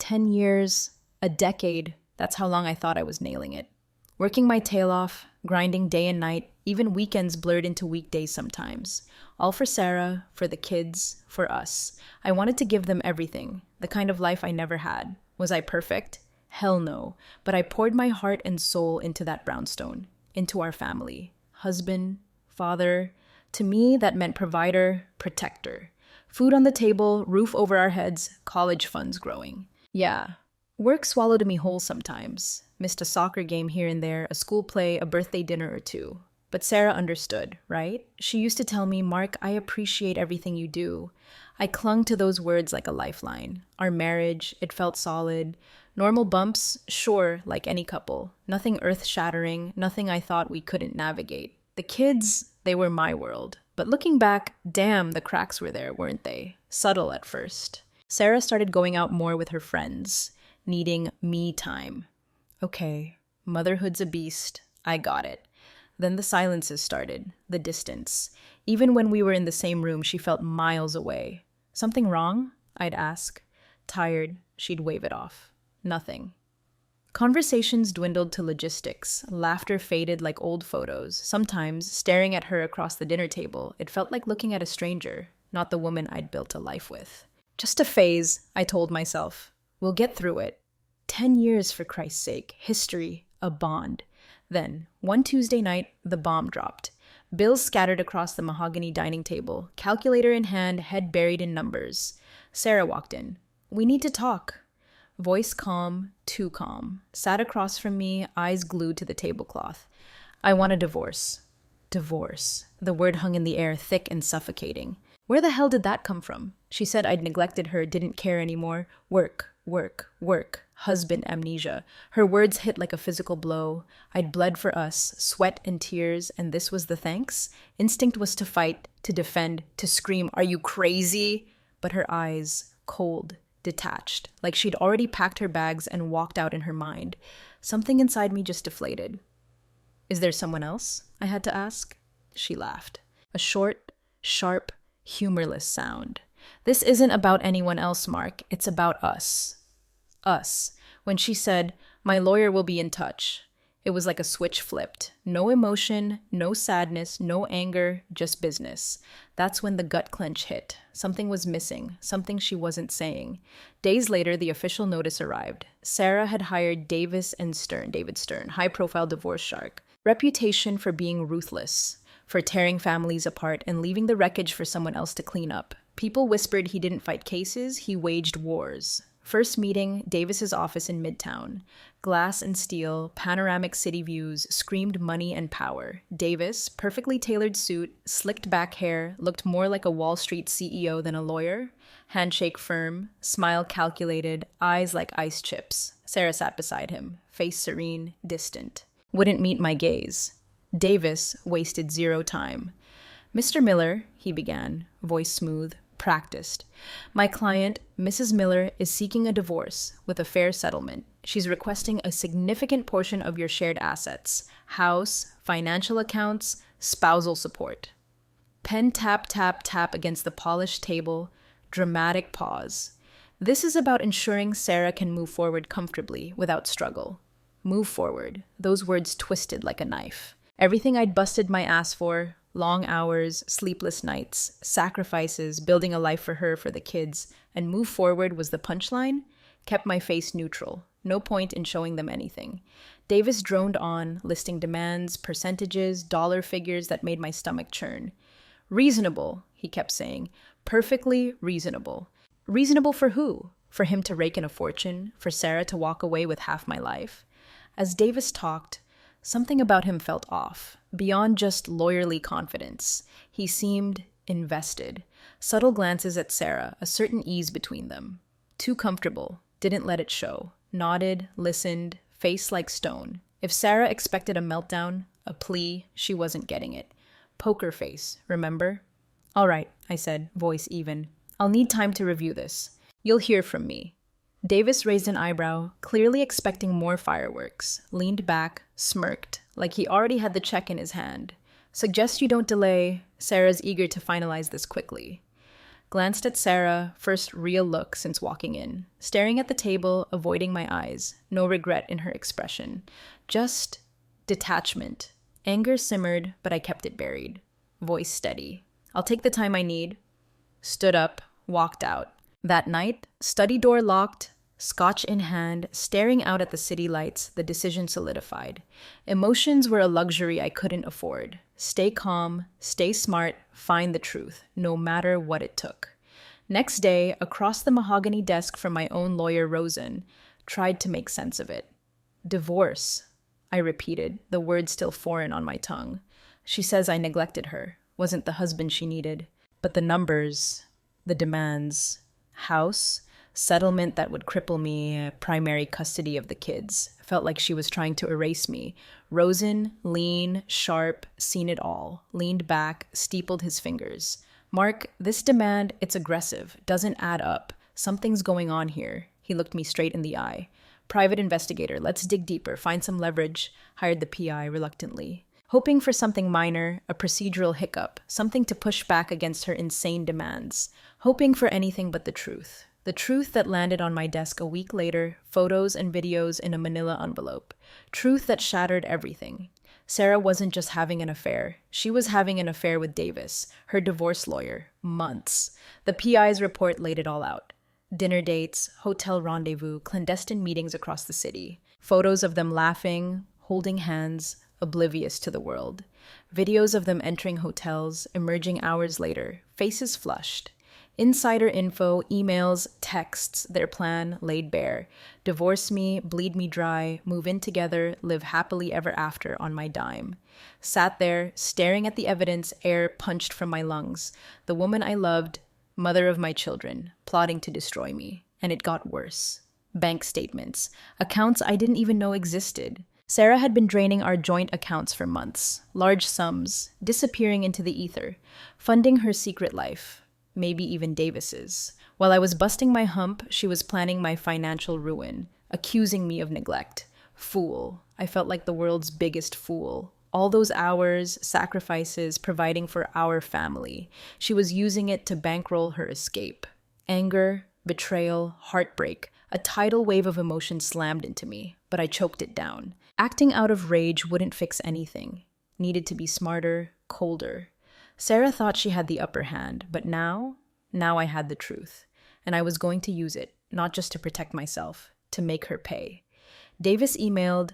10 years, a decade, that's how long I thought I was nailing it. Working my tail off, grinding day and night, even weekends blurred into weekdays sometimes. All for Sarah, for the kids, for us. I wanted to give them everything, the kind of life I never had. Was I perfect? Hell no. But I poured my heart and soul into that brownstone, into our family. Husband, father. To me, that meant provider, protector. Food on the table, roof over our heads, college funds growing. Yeah, work swallowed me whole sometimes. Missed a soccer game here and there, a school play, a birthday dinner or two. But Sarah understood, right? She used to tell me, Mark, I appreciate everything you do. I clung to those words like a lifeline. Our marriage, it felt solid. Normal bumps, sure, like any couple. Nothing earth-shattering, nothing I thought we couldn't navigate. The kids, they were my world. But looking back, damn, the cracks were there, weren't they? Subtle at first. Sarah started going out more with her friends, needing me time. Okay, motherhood's a beast. I got it. Then the silences started, the distance. Even when we were in the same room, she felt miles away. Something wrong? I'd ask. Tired, she'd wave it off. Nothing. Conversations dwindled to logistics. Laughter faded like old photos. Sometimes, staring at her across the dinner table, it felt like looking at a stranger, not the woman I'd built a life with. Just a phase, I told myself. We'll get through it. 10 years, for Christ's sake. History. A bond. Then, one Tuesday night, the bomb dropped. Bills scattered across the mahogany dining table, calculator in hand, head buried in numbers. Sarah walked in. We need to talk. Voice calm, too calm. Sat across from me, eyes glued to the tablecloth. I want a divorce. Divorce. The word hung in the air, thick and suffocating. Where the hell did that come from? She said I'd neglected her, didn't care anymore. Work, work, work. Husband amnesia. Her words hit like a physical blow. I'd bled for us, sweat and tears, and this was the thanks? Instinct was to fight, to defend, to scream, "Are you crazy?" But her eyes, cold, detached, like she'd already packed her bags and walked out in her mind. Something inside me just deflated. Is there someone else? I had to ask. She laughed. A short, sharp, humorless sound. This isn't about anyone else, Mark. It's about us. Us. When she said, my lawyer will be in touch, it was like a switch flipped. No emotion, no sadness, no anger, just business. That's when the gut clench hit. Something was missing, something she wasn't saying. Days later, the official notice arrived. Sarah had hired David Stern, high-profile divorce shark. Reputation for being ruthless, for tearing families apart and leaving the wreckage for someone else to clean up. People whispered he didn't fight cases, he waged wars. First meeting, Davis's office in Midtown. Glass and steel, panoramic city views, screamed money and power. Davis, perfectly tailored suit, slicked back hair, looked more like a Wall Street CEO than a lawyer. Handshake firm, smile calculated, eyes like ice chips. Sarah sat beside him, face serene, distant. Wouldn't meet my gaze. Davis wasted zero time. Mr. Miller, he began, voice smooth, practiced. My client, Mrs. Miller, is seeking a divorce with a fair settlement. She's requesting a significant portion of your shared assets, house, financial accounts, spousal support. Pen tap, tap, tap against the polished table, dramatic pause. This is about ensuring Sarah can move forward comfortably without struggle. Move forward. Those words twisted like a knife. Everything I'd busted my ass for, long hours, sleepless nights, sacrifices, building a life for her, for the kids, and move forward was the punchline, kept my face neutral. No point in showing them anything. Davis droned on, listing demands, percentages, dollar figures that made my stomach churn. Reasonable, he kept saying. Perfectly reasonable. Reasonable for who? For him to rake in a fortune? For Sarah to walk away with half my life? As Davis talked, something about him felt off, beyond just lawyerly confidence. He seemed invested. Subtle glances at Sarah, a certain ease between them. Too comfortable, didn't let it show. Nodded, listened, face like stone. If Sarah expected a meltdown, a plea, she wasn't getting it. Poker face, remember? All right, I said, voice even. I'll need time to review this. You'll hear from me. Davis raised an eyebrow, clearly expecting more fireworks, leaned back, smirked, like he already had the check in his hand. Suggest you don't delay. Sarah's eager to finalize this quickly. Glanced at Sarah, first real look since walking in. Staring at the table, avoiding my eyes. No regret in her expression. Just detachment. Anger simmered, but I kept it buried. Voice steady. I'll take the time I need. Stood up, walked out. That night, study door locked, scotch in hand, staring out at the city lights, the decision solidified. Emotions were a luxury I couldn't afford. Stay calm, stay smart, find the truth, no matter what it took. Next day, across the mahogany desk from my own lawyer, Rosen, tried to make sense of it. Divorce, I repeated, the word still foreign on my tongue. She says I neglected her, wasn't the husband she needed. But the numbers, the demands, house, settlement that would cripple me, primary custody of the kids. Felt like she was trying to erase me. Rosen, lean, sharp, seen it all. Leaned back, steepled his fingers. Mark, this demand, it's aggressive, doesn't add up. Something's going on here. He looked me straight in the eye. Private investigator, let's dig deeper, find some leverage. Hired the PI reluctantly. Hoping for something minor, a procedural hiccup, something to push back against her insane demands. Hoping for anything but the truth. The truth that landed on my desk a week later, photos and videos in a manila envelope. Truth that shattered everything. Sarah wasn't just having an affair. She was having an affair with Davis, her divorce lawyer. Months. The PI's report laid it all out. Dinner dates, hotel rendezvous, clandestine meetings across the city. Photos of them laughing, holding hands, oblivious to the world. Videos of them entering hotels, emerging hours later, faces flushed. Insider info, emails, texts, their plan laid bare. Divorce me, bleed me dry, move in together, live happily ever after on my dime. Sat there, staring at the evidence, air punched from my lungs. The woman I loved, mother of my children, plotting to destroy me. And it got worse. Bank statements, accounts I didn't even know existed. Sarah had been draining our joint accounts for months. Large sums, disappearing into the ether, funding her secret life. Maybe even Davis's. While I was busting my hump, she was planning my financial ruin, accusing me of neglect. Fool. I felt like the world's biggest fool. All those hours, sacrifices, providing for our family. She was using it to bankroll her escape. Anger, betrayal, heartbreak. A tidal wave of emotion slammed into me, but I choked it down. Acting out of rage wouldn't fix anything. Needed to be smarter, colder. Sarah thought she had the upper hand, but now I had the truth. And I was going to use it, not just to protect myself, to make her pay. Davis emailed,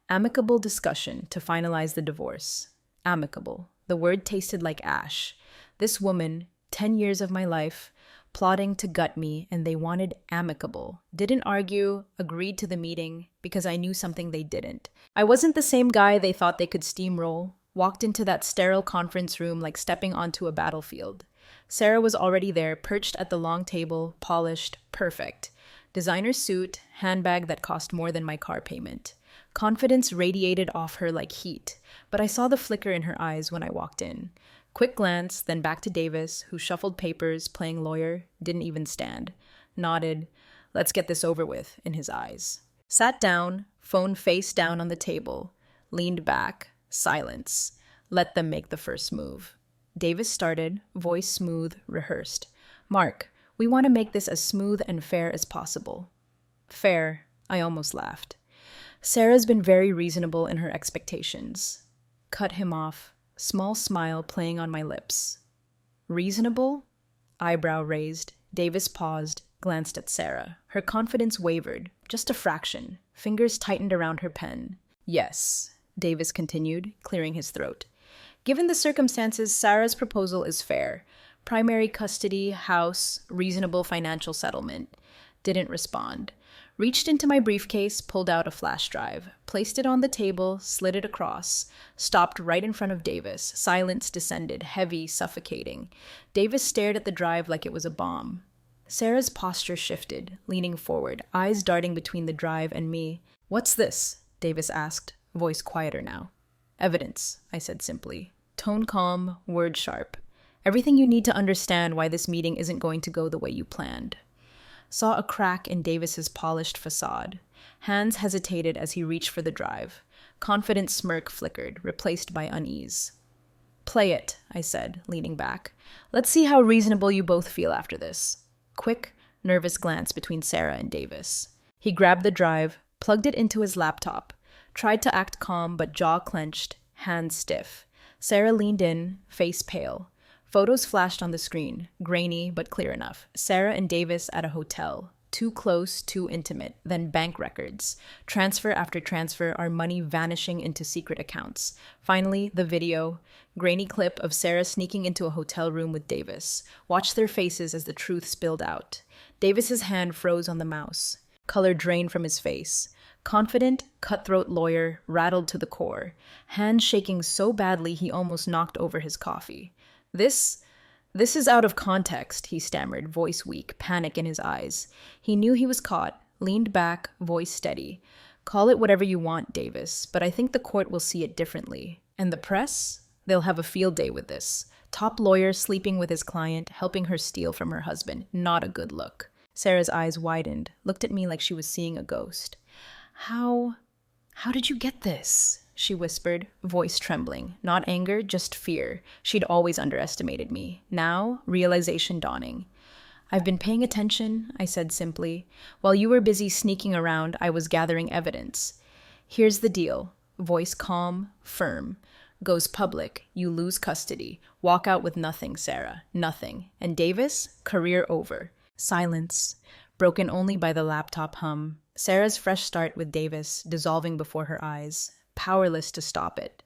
amicable discussion to finalize the divorce. Amicable. The word tasted like ash. This woman, 10 years of my life, plotting to gut me, and they wanted amicable. Didn't argue, agreed to the meeting, because I knew something they didn't. I wasn't the same guy they thought they could steamroll. Walked into that sterile conference room like stepping onto a battlefield. Sarah was already there, perched at the long table, polished, perfect. Designer suit, handbag that cost more than my car payment. Confidence radiated off her like heat, but I saw the flicker in her eyes when I walked in. Quick glance, then back to Davis, who shuffled papers, playing lawyer, didn't even stand. Nodded, let's get this over with, in his eyes. Sat down, phone face down on the table, leaned back. Silence. Let them make the first move. Davis started, voice smooth, rehearsed. Mark, we want to make this as smooth and fair as possible. Fair, I almost laughed. Sarah's been very reasonable in her expectations. Cut him off, small smile playing on my lips. Reasonable? Eyebrow raised. Davis paused, glanced at Sarah. Her confidence wavered, just a fraction. Fingers tightened around her pen. Yes. Davis continued, clearing his throat. Given the circumstances, Sarah's proposal is fair. Primary custody, house, reasonable financial settlement. Didn't respond. Reached into my briefcase, pulled out a flash drive, placed it on the table, slid it across, stopped right in front of Davis. Silence descended, heavy, suffocating. Davis stared at the drive like it was a bomb. Sarah's posture shifted, leaning forward, eyes darting between the drive and me. What's this? Davis asked. Voice quieter now. Evidence, I said simply. Tone calm, word sharp. Everything you need to understand why this meeting isn't going to go the way you planned. Saw a crack in Davis's polished facade. Hands hesitated as he reached for the drive. Confident smirk flickered, replaced by unease. Play it, I said, leaning back. Let's see how reasonable you both feel after this. Quick, nervous glance between Sarah and Davis. He grabbed the drive, plugged it into his laptop, tried to act calm but jaw clenched, hands stiff. Sarah leaned in, face pale. Photos flashed on the screen, grainy but clear enough. Sarah and Davis at a hotel. Too close, too intimate. Then bank records. Transfer after transfer, our money vanishing into secret accounts. Finally, the video. Grainy clip of Sarah sneaking into a hotel room with Davis. Watch their faces as the truth spilled out. Davis's hand froze on the mouse. Color drained from his face. Confident, cutthroat lawyer, rattled to the core. Hands shaking so badly he almost knocked over his coffee. This is out of context, he stammered, voice weak, panic in his eyes. He knew he was caught, leaned back, voice steady. Call it whatever you want, Davis, but I think the court will see it differently. And the press? They'll have a field day with this. Top lawyer sleeping with his client, helping her steal from her husband. Not a good look. Sarah's eyes widened, looked at me like she was seeing a ghost. How did you get this? She whispered, voice trembling. Not anger, just fear. She'd always underestimated me. Now, realization dawning. I've been paying attention, I said simply. While you were busy sneaking around, I was gathering evidence. Here's the deal. Voice calm, firm. Goes public, you lose custody. Walk out with nothing, Sarah. Nothing. And Davis? Career over. Silence. Broken only by the laptop hum. Sarah's fresh start with Davis dissolving before her eyes. Powerless to stop it.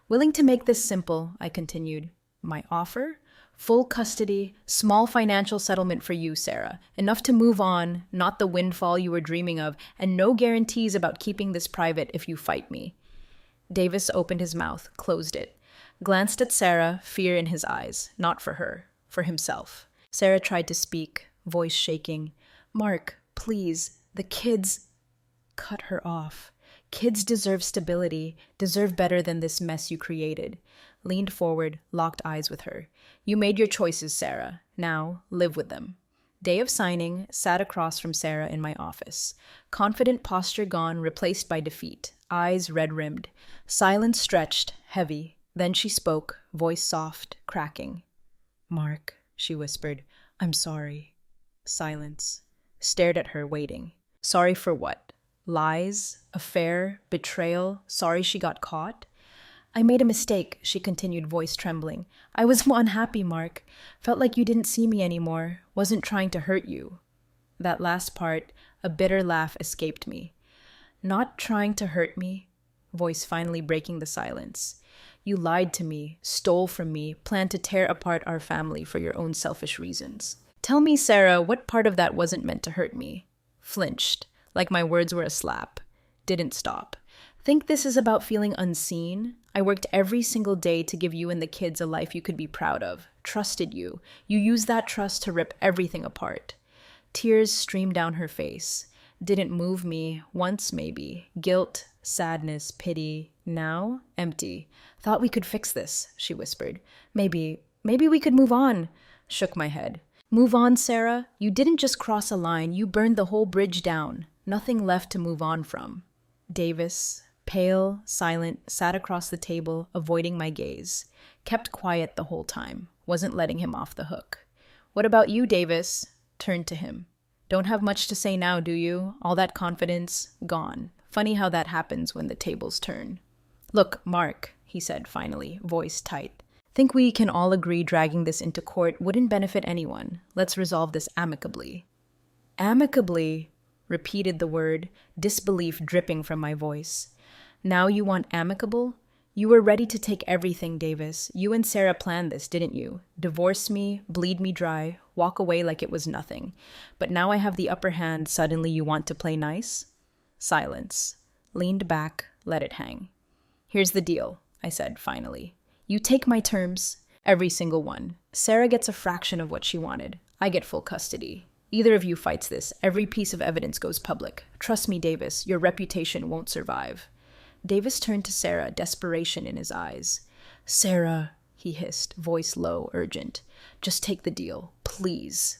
Willing to make this simple, I continued. My offer? Full custody, small financial settlement for you, Sarah. Enough to move on, not the windfall you were dreaming of, and no guarantees about keeping this private if you fight me. Davis opened his mouth, closed it. Glanced at Sarah, fear in his eyes. Not for her, for himself. Sarah tried to speak, voice shaking. Mark, please, the kids... Cut her off. Kids deserve stability, deserve better than this mess you created. Leaned forward, locked eyes with her. You made your choices, Sarah. Now, live with them. Day of signing, sat across from Sarah in my office. Confident posture gone, replaced by defeat. Eyes red-rimmed. Silence stretched, heavy. Then she spoke, voice soft, cracking. Mark, she whispered, I'm sorry. Silence. Stared at her, waiting. Sorry for what? Lies? Affair? Betrayal? Sorry she got caught? I made a mistake, she continued, voice trembling. I was unhappy, Mark. Felt like you didn't see me anymore. Wasn't trying to hurt you. That last part, a bitter laugh escaped me. Not trying to hurt me? Voice finally breaking the silence. You lied to me, stole from me, planned to tear apart our family for your own selfish reasons. Tell me, Sarah, what part of that wasn't meant to hurt me? Flinched, like my words were a slap. Didn't stop. Think this is about feeling unseen? I worked every single day to give you and the kids a life you could be proud of. Trusted you. You used that trust to rip everything apart. Tears streamed down her face. Didn't move me, once maybe. Guilt, sadness, pity. Now, empty. Thought we could fix this, she whispered. Maybe we could move on. Shook my head. Move on, Sarah? You didn't just cross a line, you burned the whole bridge down. Nothing left to move on from. Davis, pale, silent, sat across the table, avoiding my gaze. Kept quiet the whole time. Wasn't letting him off the hook. What about you, Davis? Turned to him. Don't have much to say now, do you? All that confidence, gone. Funny how that happens when the tables turn. Look, Mark, he said finally, voice tight. Think we can all agree dragging this into court wouldn't benefit anyone. Let's resolve this amicably. Amicably, repeated the word, disbelief dripping from my voice. Now you want amicable? You were ready to take everything, Davis. You and Sarah planned this, didn't you? Divorce me, bleed me dry, walk away like it was nothing. But now I have the upper hand, suddenly you want to play nice? Silence. Leaned back, let it hang. Here's the deal, I said finally. You take my terms, every single one. Sarah gets a fraction of what she wanted. I get full custody. Either of you fights this. Every piece of evidence goes public. Trust me, Davis, your reputation won't survive. Davis turned to Sarah, desperation in his eyes. Sarah, he hissed, voice low, urgent. Just take the deal, please.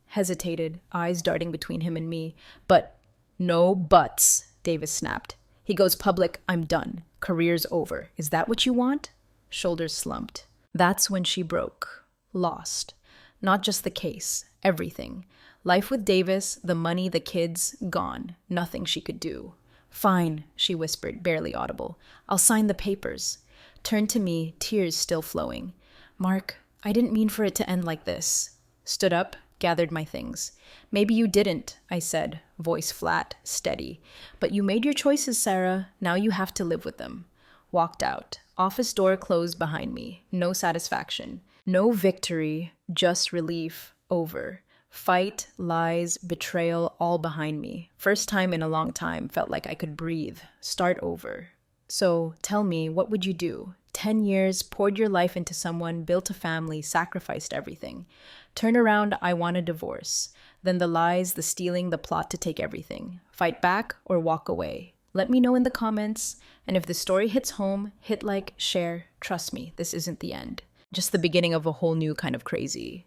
Hesitated, eyes darting between him and me. But, no buts, Davis snapped. He goes public, I'm done. Career's over. Is that what you want? shoulders slumped. That's when she broke. Lost. Not just the case, everything. Life with Davis, the money, the kids, gone. Nothing she could do. Fine, she whispered, barely audible. I'll sign the papers. Turned to me, tears still flowing. Mark, I didn't mean for it to end like this. Stood up, gathered my things. Maybe you didn't, I said, voice flat, steady. But you made your choices, Sarah. Now you have to live with them. Walked out. Office door closed behind me. No satisfaction. No victory, just relief. Over. Fight, lies, betrayal, all behind me. First time in a long time, felt like I could breathe. Start over. So, tell me, what would you do? 10 years, poured your life into someone, built a family, sacrificed everything. Turn around, I want a divorce. Then the lies, the stealing, the plot to take everything. Fight back or walk away. Let me know in the comments. And if the story hits home, hit like, share. Trust me, this isn't the end. Just the beginning of a whole new kind of crazy.